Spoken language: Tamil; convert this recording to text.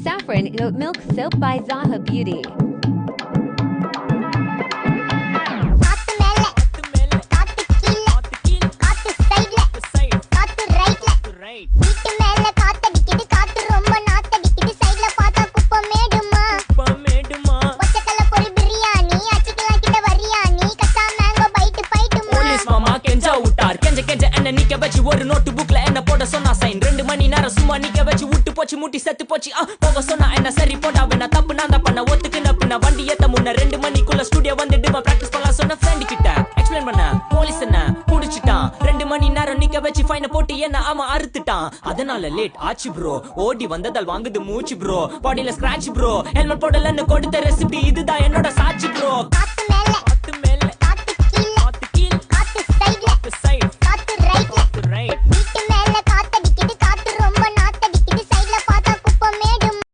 Saffron Oat Milk Soap by Zaha Beauty. ஒரு நோட் புக்ல என்ன போட சொன்னா சைன் 2 மணி நேரம் சும்மா நிக்க வச்சு விட்டு போச்சு முட்டி செத்து போச்சு போக சொன்னா என்ன சரி போடா வேணா தப்பு நான் தான் பண்ண ஒத்துக்குன பின்ன வண்டி ஏத்த முன்ன 2 மணிக்குள்ள ஸ்டுடியோ வந்துட்டு பிராக்டிஸ் பண்ணலாம் சொன்ன ஃப்ரெண்ட் கிட்ட எக்ஸ்பிளைன் பண்ண போலீஸ் என்ன புடிச்சிட்டான் 2 மணி நேரம் நிக்க வச்சு ஃபைன போட்டு என்ன அவன் அறுத்துட்டான் அதனால லேட் ஆச்சு ப்ரோ ஓடி வந்ததால் வாங்குது மூச்சு ப்ரோ பாடியில ஸ்கிராட்ச் ப்ரோ ஹெல்மெட் போடலன்னு கொடுத்த ரெசிபி இதுதான் என்னோட சாட்சி ப்ரோ